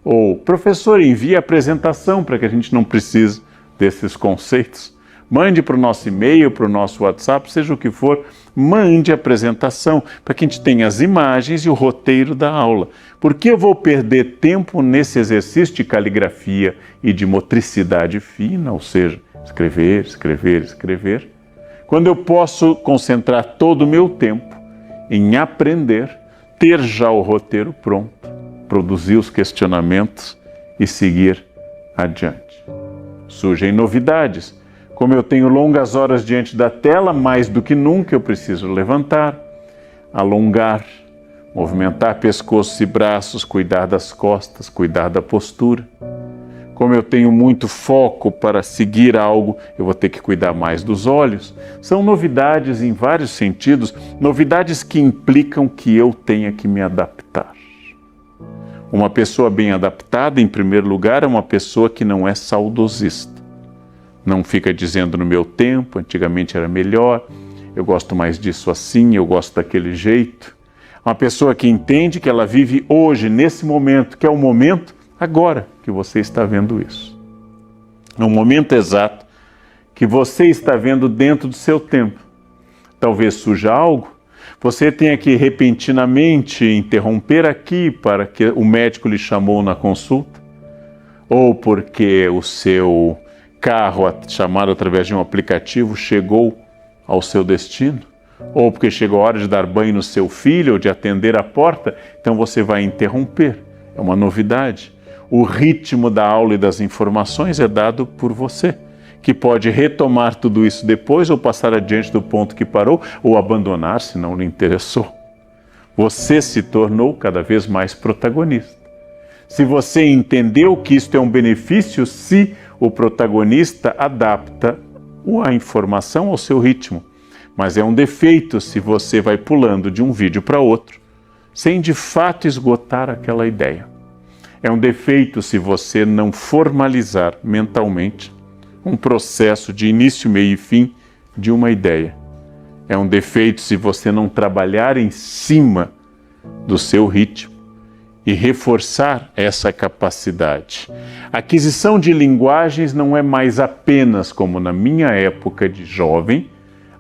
Ou, professor, envie a apresentação para que a gente não precise desses conceitos. Mande para o nosso e-mail, para o nosso WhatsApp, seja o que for, mande a apresentação para que a gente tenha as imagens e o roteiro da aula. Por que eu vou perder tempo nesse exercício de caligrafia e de motricidade fina, ou seja, escrever, escrever, escrever, quando eu posso concentrar todo o meu tempo em aprender, ter já o roteiro pronto, produzir os questionamentos e seguir adiante. Surgem novidades. Como eu tenho longas horas diante da tela, mais do que nunca eu preciso levantar, alongar, movimentar pescoço e braços, cuidar das costas, cuidar da postura. Como eu tenho muito foco para seguir algo, eu vou ter que cuidar mais dos olhos. São novidades em vários sentidos, novidades que implicam que eu tenha que me adaptar. Uma pessoa bem adaptada, em primeiro lugar, é uma pessoa que não é saudosista. Não fica dizendo no meu tempo, antigamente era melhor, eu gosto mais disso assim, eu gosto daquele jeito. Uma pessoa que entende que ela vive hoje, nesse momento, que é o momento agora que você está vendo isso. É um momento exato que você está vendo dentro do seu tempo. Talvez surja algo, você tenha que repentinamente interromper aqui para que o médico lhe chamou na consulta, ou porque o seu carro, chamado através de um aplicativo, chegou ao seu destino, ou porque chegou a hora de dar banho no seu filho ou de atender a porta, então você vai interromper. É uma novidade. O ritmo da aula e das informações é dado por você, que pode retomar tudo isso depois ou passar adiante do ponto que parou ou abandonar se não lhe interessou. Você se tornou cada vez mais protagonista. Se você entendeu que isto é um benefício, se o protagonista adapta a informação ao seu ritmo, mas é um defeito se você vai pulando de um vídeo para outro, sem de fato esgotar aquela ideia. É um defeito se você não formalizar mentalmente um processo de início, meio e fim de uma ideia. É um defeito se você não trabalhar em cima do seu ritmo e reforçar essa capacidade. A aquisição de linguagens não é mais apenas, como na minha época de jovem,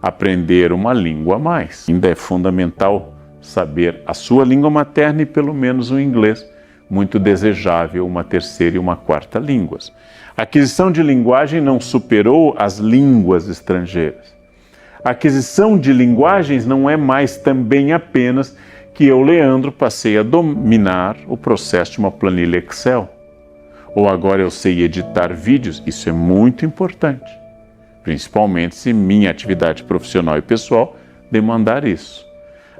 aprender uma língua a mais. Ainda é fundamental saber a sua língua materna e pelo menos o inglês, muito desejável uma terceira e uma quarta línguas. A aquisição de linguagem não superou as línguas estrangeiras. A aquisição de linguagens não é mais também apenas que eu, Leandro, passei a dominar o processo de uma planilha Excel. Ou agora eu sei editar vídeos, isso é muito importante, principalmente se minha atividade profissional e pessoal demandar isso.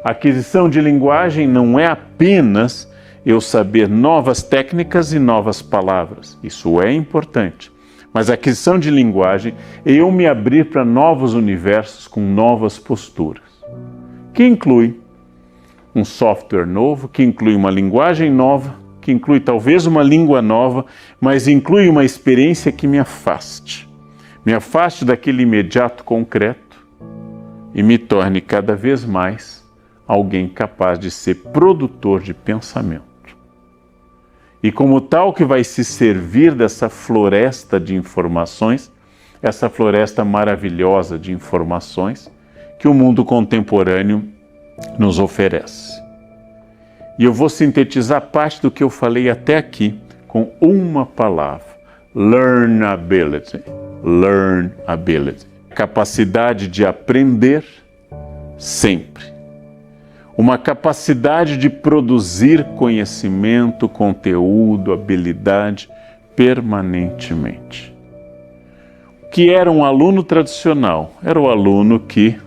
A aquisição de linguagem não é apenas eu saber novas técnicas e novas palavras. Isso é importante. Mas a aquisição de linguagem é eu me abrir para novos universos com novas posturas, que inclui um software novo, que inclui uma linguagem nova, que inclui talvez uma língua nova, mas inclui uma experiência que me afaste daquele imediato concreto e me torne cada vez mais alguém capaz de ser produtor de pensamento. E como tal que vai se servir dessa floresta de informações, essa floresta maravilhosa de informações que o mundo contemporâneo nos oferece. E eu vou sintetizar parte do que eu falei até aqui com uma palavra: learnability. Learnability. Capacidade de aprender sempre. Uma capacidade de produzir conhecimento, conteúdo, habilidade permanentemente. O que era um aluno tradicional? Era o aluno que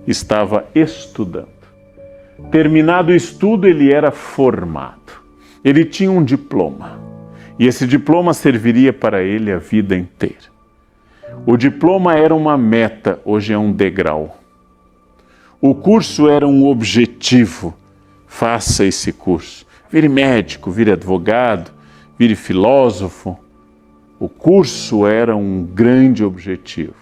estava estudando. Terminado o estudo, ele era formado. Ele tinha um diploma. E esse diploma serviria para ele a vida inteira. O diploma era uma meta, hoje é um degrau. O curso era um objetivo. Faça esse curso. Vire médico, vire advogado, vire filósofo. O curso era um grande objetivo.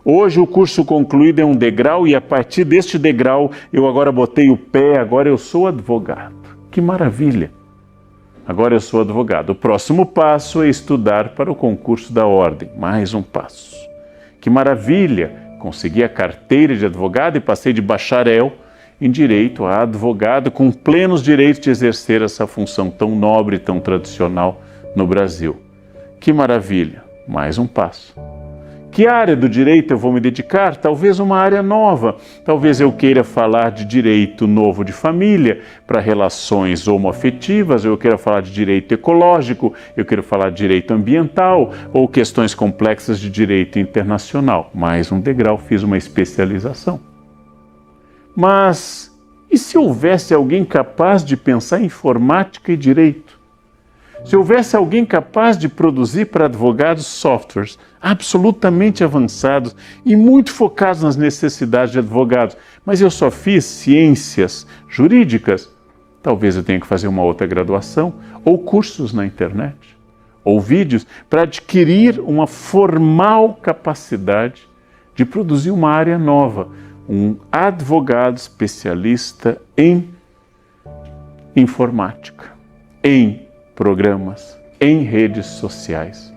Hoje o curso concluído é um degrau e a partir deste degrau eu agora botei o pé, agora eu sou advogado. Que maravilha! Agora eu sou advogado. O próximo passo é estudar para o concurso da ordem. Mais um passo. Que maravilha! Consegui a carteira de advogado e passei de bacharel em direito a advogado com plenos direitos de exercer essa função tão nobre e tão tradicional no Brasil. Que maravilha! Mais um passo. Que área do direito eu vou me dedicar? Talvez uma área nova. Talvez eu queira falar de direito novo de família para relações homoafetivas, eu queira falar de direito ecológico, eu quero falar de direito ambiental ou questões complexas de direito internacional. Mais um degrau, fiz uma especialização. Mas e se houvesse alguém capaz de pensar em informática e direito? Se houvesse alguém capaz de produzir para advogados softwares absolutamente avançados e muito focados nas necessidades de advogados, mas eu só fiz ciências jurídicas, talvez eu tenha que fazer uma outra graduação, ou cursos na internet, ou vídeos, para adquirir uma formal capacidade de produzir uma área nova, um advogado especialista em informática, em programas, em redes sociais,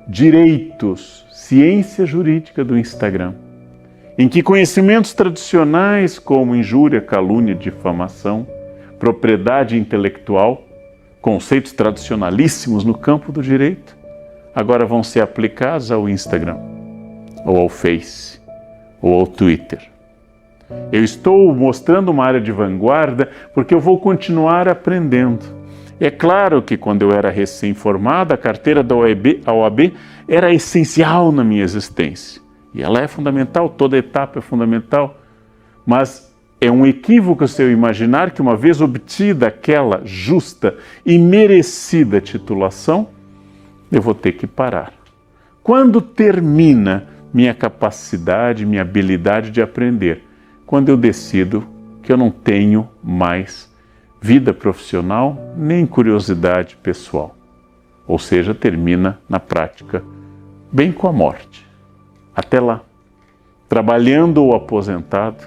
direitos, ciência jurídica do Instagram, em que conhecimentos tradicionais como injúria, calúnia, difamação, propriedade intelectual, conceitos tradicionalíssimos no campo do direito, agora vão ser aplicados ao Instagram, ou ao Face, ou ao Twitter. Eu estou mostrando uma área de vanguarda porque eu vou continuar aprendendo. É claro que quando eu era recém-formado, a carteira da OAB era essencial na minha existência. E ela é fundamental, toda etapa é fundamental. Mas é um equívoco se eu imaginar que uma vez obtida aquela justa e merecida titulação, eu vou ter que parar. Quando termina minha capacidade, minha habilidade de aprender? Quando eu decido que eu não tenho mais vida profissional, nem curiosidade pessoal. Ou seja, termina na prática bem com a morte. Até lá, trabalhando ou aposentado,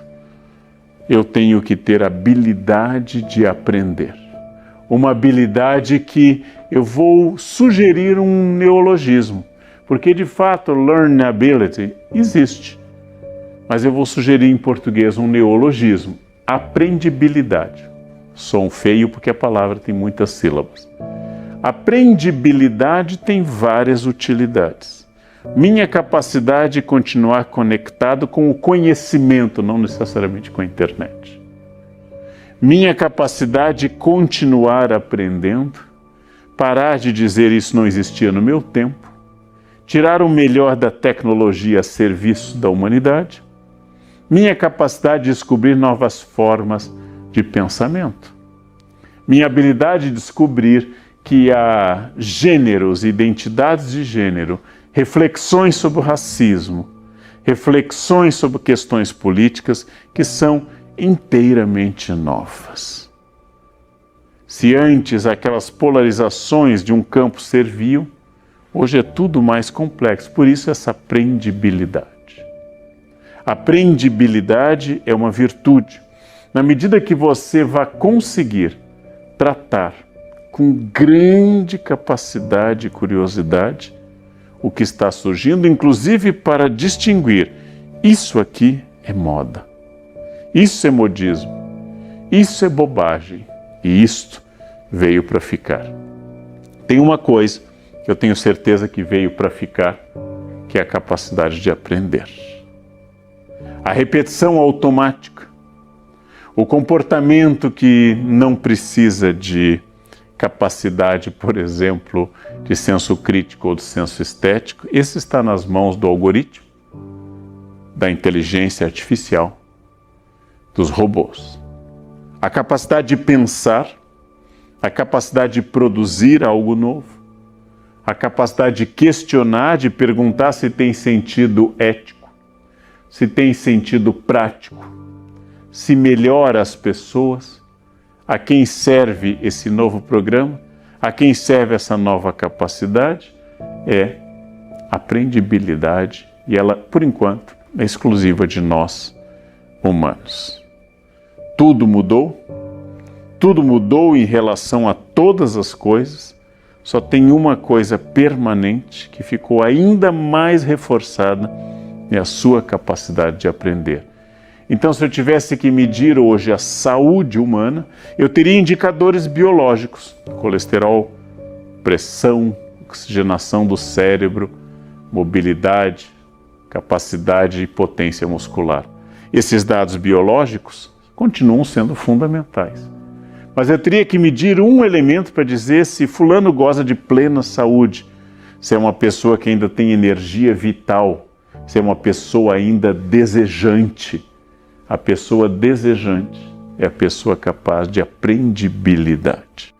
eu tenho que ter habilidade de aprender. Uma habilidade que eu vou sugerir um neologismo, porque de fato learnability existe. Mas eu vou sugerir em português um neologismo, aprendibilidade. Som feio porque a palavra tem muitas sílabas. Aprendibilidade tem várias utilidades. Minha capacidade de continuar conectado com o conhecimento, não necessariamente com a internet. Minha capacidade de continuar aprendendo, parar de dizer isso não existia no meu tempo, tirar o melhor da tecnologia a serviço da humanidade. Minha capacidade de descobrir novas formas de pensamento. Minha habilidade de descobrir que há gêneros, identidades de gênero, reflexões sobre o racismo, reflexões sobre questões políticas que são inteiramente novas. Se antes aquelas polarizações de um campo serviam, hoje é tudo mais complexo, por isso essa aprendibilidade. Aprendibilidade é uma virtude. na medida que você vai conseguir tratar com grande capacidade e curiosidade o que está surgindo, inclusive para distinguir: isso aqui é moda, isso é modismo, isso é bobagem e isto veio para ficar. Tem uma coisa que eu tenho certeza que veio para ficar, que é a capacidade de aprender. A repetição automática, o comportamento que não precisa de capacidade, por exemplo, de senso crítico ou de senso estético, esse está nas mãos do algoritmo, da inteligência artificial, dos robôs. A capacidade de pensar, a capacidade de produzir algo novo, a capacidade de questionar, de perguntar se tem sentido ético, se tem sentido prático, se melhora as pessoas, a quem serve esse novo programa, a quem serve essa nova capacidade, é aprendibilidade, e ela, por enquanto, é exclusiva de nós, humanos. Tudo mudou em relação a todas as coisas, só tem uma coisa permanente que ficou ainda mais reforçada, é a sua capacidade de aprender. Então, se eu tivesse que medir hoje a saúde humana, eu teria indicadores biológicos: colesterol, pressão, oxigenação do cérebro, mobilidade, capacidade e potência muscular. Esses dados biológicos continuam sendo fundamentais. Mas eu teria que medir um elemento para dizer se fulano goza de plena saúde, se é uma pessoa que ainda tem energia vital, se é uma pessoa ainda desejante. A pessoa desejante é a pessoa capaz de aprendibilidade.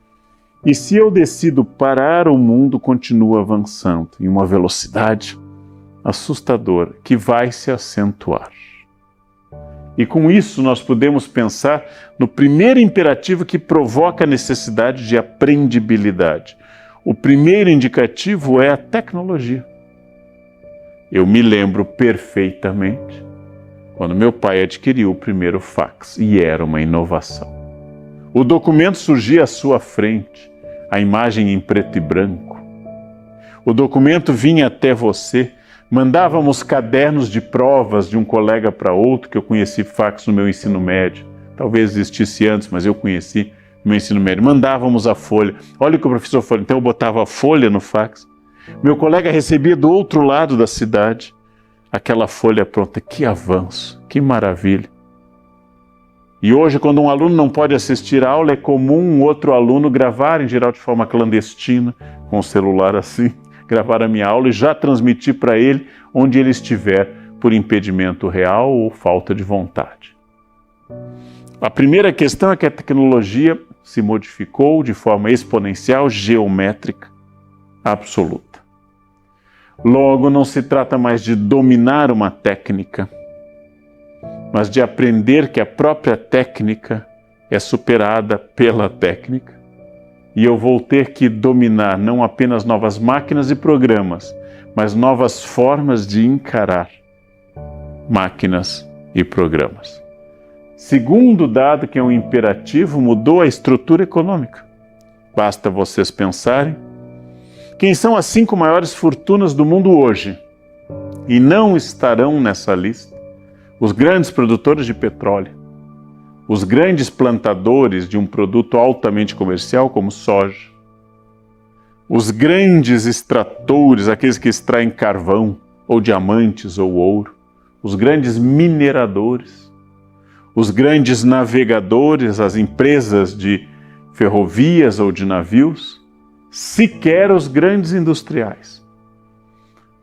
E se eu decido parar, o mundo continua avançando em uma velocidade assustadora que vai se acentuar. E com isso nós podemos pensar no primeiro imperativo que provoca a necessidade de aprendibilidade. O primeiro indicativo é a tecnologia. Eu me lembro perfeitamente quando meu pai adquiriu o primeiro fax, e era uma inovação. O documento surgia à sua frente, a imagem em preto e branco. O documento vinha até você. Mandávamos cadernos de provas de um colega para outro, que eu conheci fax no meu ensino médio. Talvez existisse antes, mas eu conheci no meu ensino médio. Mandávamos a folha. Olha o que o professor falou. Então eu botava a folha no fax. Meu colega recebia do outro lado da cidade aquela folha pronta. Que avanço, que maravilha. E hoje, quando um aluno não pode assistir a aula, é comum um outro aluno gravar, em geral de forma clandestina, com o celular assim, gravar a minha aula e já transmitir para ele onde ele estiver, por impedimento real ou falta de vontade. A primeira questão é que a tecnologia se modificou de forma exponencial, geométrica, absoluta. Logo, não se trata mais de dominar uma técnica, mas de aprender que a própria técnica é superada pela técnica, e eu vou ter que dominar não apenas novas máquinas e programas, mas novas formas de encarar máquinas e programas. Segundo dado, que é um imperativo, mudou a estrutura econômica. Basta vocês pensarem quem são as 5 maiores fortunas do mundo hoje, e não estarão nessa lista os grandes produtores de petróleo, os grandes plantadores de um produto altamente comercial como soja, os grandes extratores, aqueles que extraem carvão, ou diamantes, ou ouro, os grandes mineradores, os grandes navegadores, as empresas de ferrovias ou de navios, sequer os grandes industriais.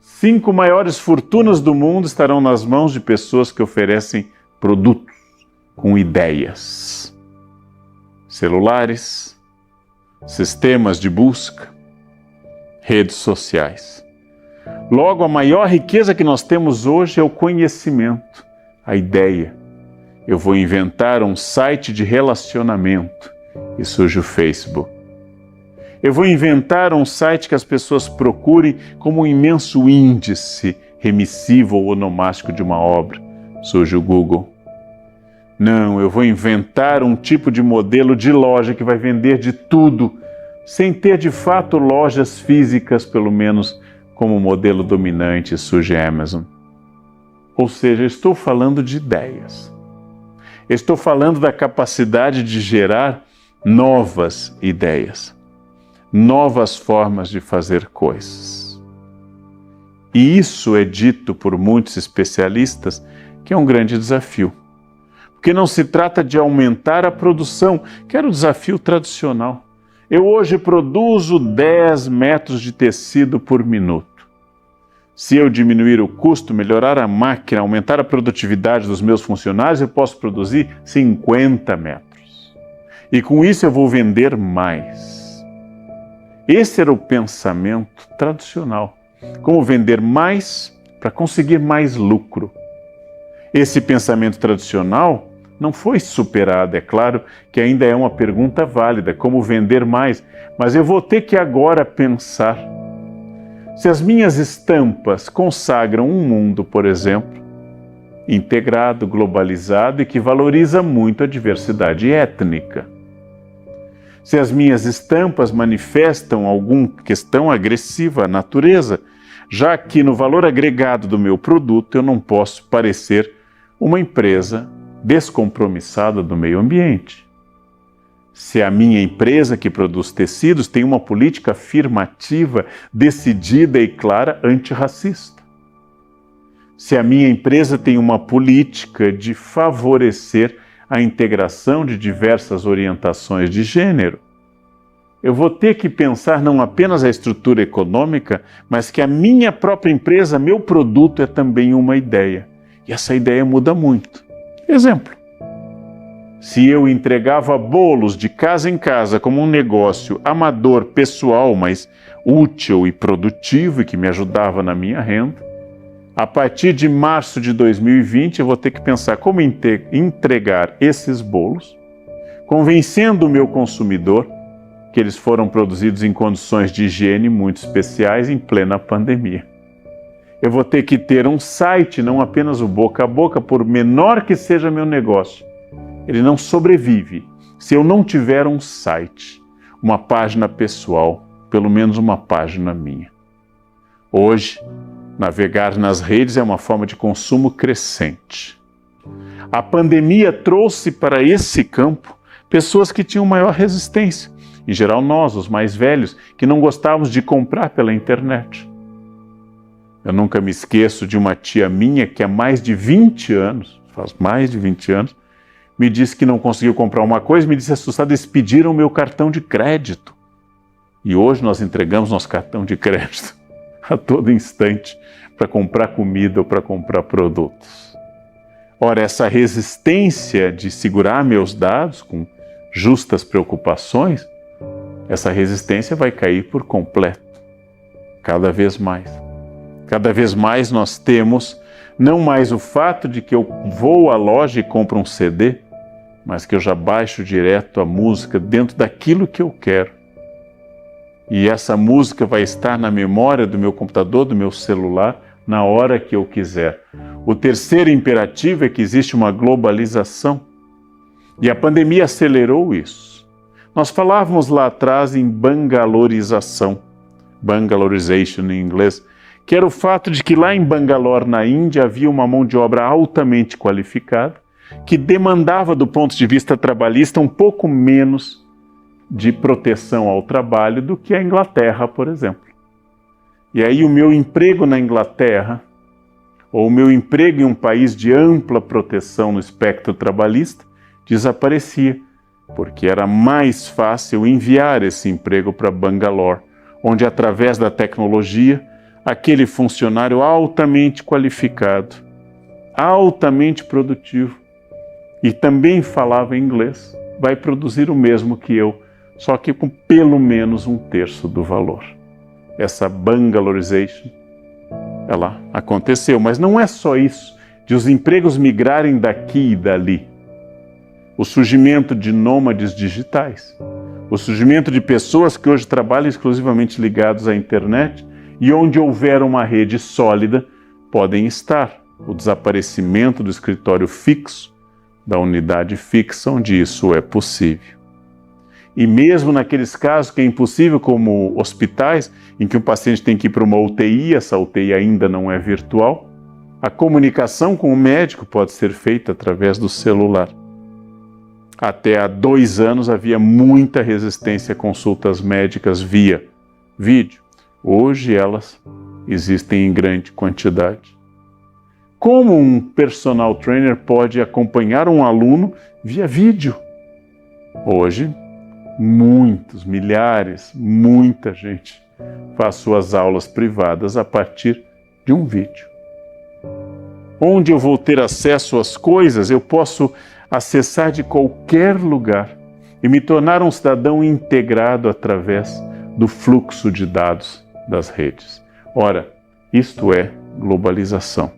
5 maiores fortunas do mundo estarão nas mãos de pessoas que oferecem produtos com ideias. Celulares, sistemas de busca, redes sociais. Logo, a maior riqueza que nós temos hoje é o conhecimento, a ideia. Eu vou inventar um site de relacionamento e surge o Facebook. Eu vou inventar um site que as pessoas procurem como um imenso índice remissivo ou onomástico de uma obra. Surge o Google. Não, eu vou inventar um tipo de modelo de loja que vai vender de tudo, sem ter de fato lojas físicas, pelo menos como modelo dominante, surge a Amazon. Ou seja, estou falando de ideias. Estou falando da capacidade de gerar novas ideias, novas formas de fazer coisas. E isso é dito por muitos especialistas que é um grande desafio. Porque não se trata de aumentar a produção, que era o desafio tradicional. Eu hoje produzo 10 metros de tecido por minuto. Se eu diminuir o custo, melhorar a máquina, aumentar a produtividade dos meus funcionários, eu posso produzir 50 metros. E com isso eu vou vender mais. Esse era o pensamento tradicional. Como vender mais para conseguir mais lucro. Esse pensamento tradicional não foi superado, é claro que ainda é uma pergunta válida, como vender mais, mas eu vou ter que agora pensar. Se as minhas estampas consagram um mundo, por exemplo, integrado, globalizado e que valoriza muito a diversidade étnica. Se as minhas estampas manifestam alguma questão agressiva à natureza, já que no valor agregado do meu produto eu não posso parecer uma empresa descompromissada do meio ambiente. Se a minha empresa que produz tecidos tem uma política afirmativa, decidida e clara antirracista. Se a minha empresa tem uma política de favorecer a integração de diversas orientações de gênero, eu vou ter que pensar não apenas a estrutura econômica, mas que a minha própria empresa, meu produto é também uma ideia. E essa ideia muda muito. Exemplo. Se eu entregava bolos de casa em casa como um negócio amador, pessoal, mas útil e produtivo e que me ajudava na minha renda, a partir de março de 2020 eu vou ter que pensar como entregar esses bolos, convencendo o meu consumidor que eles foram produzidos em condições de higiene muito especiais em plena pandemia. Eu vou ter que ter um site, não apenas o boca a boca, por menor que seja meu negócio. Ele não sobrevive se eu não tiver um site, uma página pessoal, pelo menos uma página minha. Hoje, navegar nas redes é uma forma de consumo crescente. A pandemia trouxe para esse campo pessoas que tinham maior resistência. Em geral nós, os mais velhos, que não gostávamos de comprar pela internet. Eu nunca me esqueço de uma tia minha que há mais de 20 anos, faz mais de 20 anos, me disse que não conseguiu comprar uma coisa, me disse assustado, eles pediram o meu cartão de crédito. E hoje nós entregamos nosso cartão de crédito a todo instante para comprar comida ou para comprar produtos. Ora, essa resistência de segurar meus dados com justas preocupações, essa resistência vai cair por completo, cada vez mais. Cada vez mais nós temos não mais o fato de que eu vou à loja e compro um CD, mas que eu já baixo direto a música dentro daquilo que eu quero. E essa música vai estar na memória do meu computador, do meu celular, na hora que eu quiser. O terceiro imperativo é que existe uma globalização. E a pandemia acelerou isso. Nós falávamos lá atrás em bangalorização, Bangalorization em inglês, que era o fato de que lá em Bangalore, na Índia, havia uma mão de obra altamente qualificada, que demandava, do ponto de vista trabalhista, um pouco menos de proteção ao trabalho do que a Inglaterra, por exemplo. E aí o meu emprego na Inglaterra, ou o meu emprego em um país de ampla proteção no espectro trabalhista, desaparecia, porque era mais fácil enviar esse emprego para Bangalore, onde, através da tecnologia, aquele funcionário altamente qualificado, altamente produtivo e também falava inglês, vai produzir o mesmo que eu, só que com pelo menos um terço do valor. Essa Bangalorization, ela aconteceu, mas não é só isso, de os empregos migrarem daqui e dali. O surgimento de nômades digitais, o surgimento de pessoas que hoje trabalham exclusivamente ligados à internet, e onde houver uma rede sólida, podem estar. O desaparecimento do escritório fixo da unidade fixa onde isso é possível. E mesmo naqueles casos que é impossível, como hospitais, em que o paciente tem que ir para uma UTI, essa UTI ainda não é virtual, a comunicação com o médico pode ser feita através do celular. Até há 2 anos havia muita resistência a consultas médicas via vídeo. Hoje elas existem em grande quantidade. Como um personal trainer pode acompanhar um aluno via vídeo? Hoje, muitos, milhares, muita gente faz suas aulas privadas a partir de um vídeo. Onde eu vou ter acesso às coisas, eu posso acessar de qualquer lugar e me tornar um cidadão integrado através do fluxo de dados das redes. Ora, isto é globalização.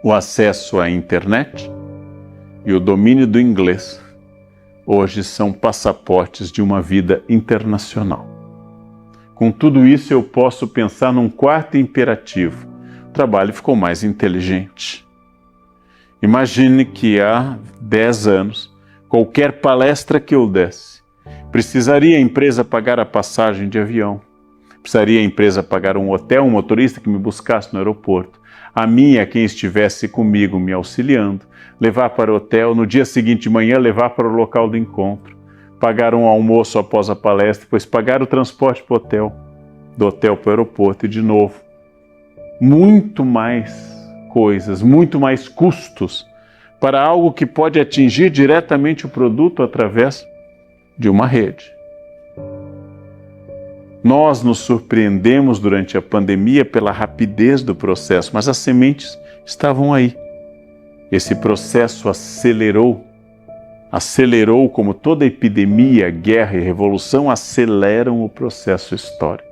O acesso à internet e o domínio do inglês hoje são passaportes de uma vida internacional. Com tudo isso, eu posso pensar num quarto imperativo. O trabalho ficou mais inteligente. Imagine que há 10 anos, qualquer palestra que eu desse, precisaria a empresa pagar a passagem de avião, precisaria a empresa pagar um hotel, um motorista que me buscasse no aeroporto, a minha, quem estivesse comigo me auxiliando, levar para o hotel, no dia seguinte de manhã levar para o local do encontro, pagar um almoço após a palestra, depois pagar o transporte para o hotel, do hotel para o aeroporto e de novo. Muito mais coisas, muito mais custos para algo que pode atingir diretamente o produto através de uma rede. Nós nos surpreendemos durante a pandemia pela rapidez do processo, mas as sementes estavam aí. Esse processo acelerou como toda epidemia, guerra e revolução aceleram o processo histórico.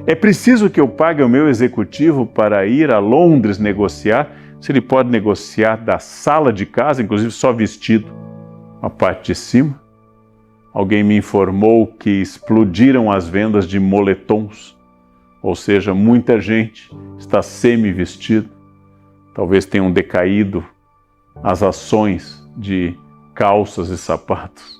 É preciso que eu pague ao meu executivo para ir a Londres negociar, se ele pode negociar da sala de casa, inclusive só vestido, a parte de cima. Alguém me informou que explodiram as vendas de moletons, ou seja, muita gente está semi-vestido. Talvez tenham decaído as ações de calças e sapatos.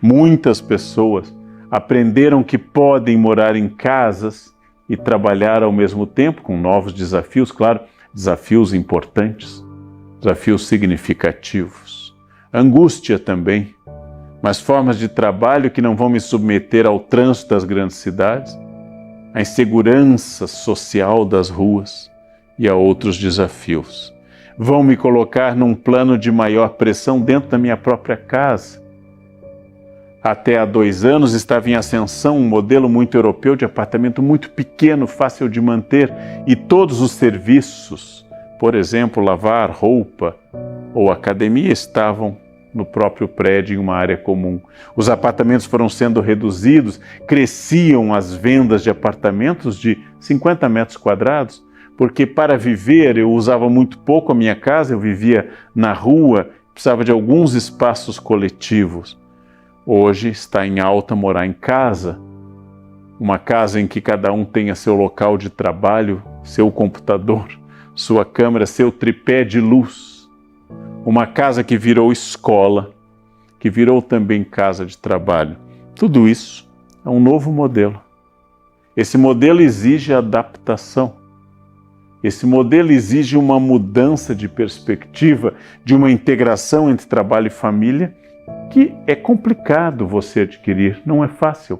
Muitas pessoas aprenderam que podem morar em casas e trabalhar ao mesmo tempo, com novos desafios, claro, desafios importantes, desafios significativos. Angústia também, mas formas de trabalho que não vão me submeter ao trânsito das grandes cidades, à insegurança social das ruas e a outros desafios. Vão me colocar num plano de maior pressão dentro da minha própria casa. Até há 2 anos estava em ascensão um modelo muito europeu de apartamento muito pequeno, fácil de manter, e todos os serviços, por exemplo, lavar roupa ou academia, estavam no próprio prédio, em uma área comum. Os apartamentos foram sendo reduzidos, cresciam as vendas de apartamentos de 50 metros quadrados, porque para viver eu usava muito pouco a minha casa, eu vivia na rua, precisava de alguns espaços coletivos. Hoje está em alta morar em casa, uma casa em que cada um tenha seu local de trabalho, seu computador, sua câmera, seu tripé de luz. Uma casa que virou escola, que virou também casa de trabalho. Tudo isso é um novo modelo. Esse modelo exige adaptação. Esse modelo exige uma mudança de perspectiva, de uma integração entre trabalho e família, que é complicado você adquirir, não é fácil.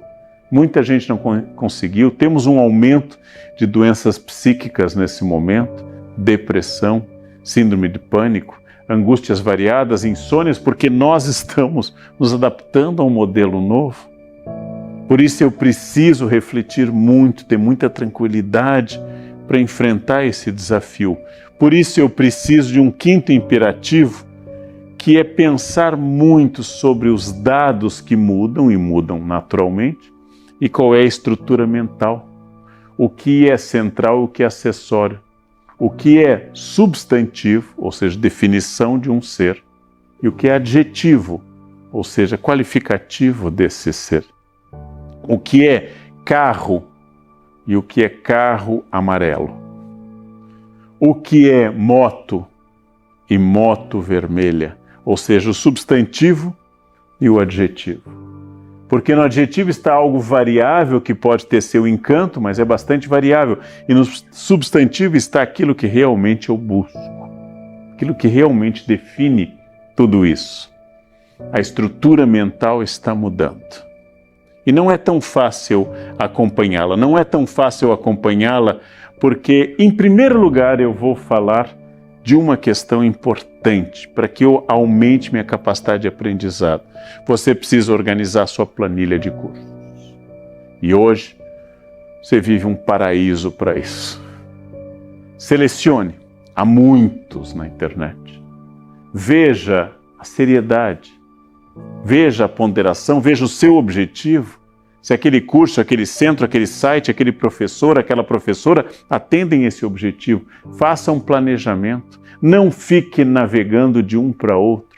Muita gente não conseguiu. Temos um aumento de doenças psíquicas nesse momento, depressão, síndrome de pânico, angústias variadas, insônias, porque nós estamos nos adaptando a um modelo novo. Por isso eu preciso refletir muito, ter muita tranquilidade para enfrentar esse desafio. Por isso eu preciso de um quinto imperativo, que é pensar muito sobre os dados que mudam e mudam naturalmente, e qual é a estrutura mental, o que é central, o que é acessório, o que é substantivo, ou seja, definição de um ser, e o que é adjetivo, ou seja, qualificativo desse ser. O que é carro e o que é carro amarelo. O que é moto e moto vermelha, ou seja, o substantivo e o adjetivo. Porque no adjetivo está algo variável que pode ter seu encanto, mas é bastante variável. E no substantivo está aquilo que realmente eu busco, aquilo que realmente define tudo isso. A estrutura mental está mudando. E não é tão fácil acompanhá-la. Não é tão fácil acompanhá-la porque, em primeiro lugar, eu vou falar de uma questão importante para que eu aumente minha capacidade de aprendizado. Você precisa organizar sua planilha de cursos. E hoje, você vive um paraíso para isso. Selecione. Há muitos na internet. Veja a seriedade. Veja a ponderação, veja o seu objetivo. Se aquele curso, aquele centro, aquele site, aquele professor, aquela professora atendem esse objetivo. Faça um planejamento. Não fique navegando de um para outro.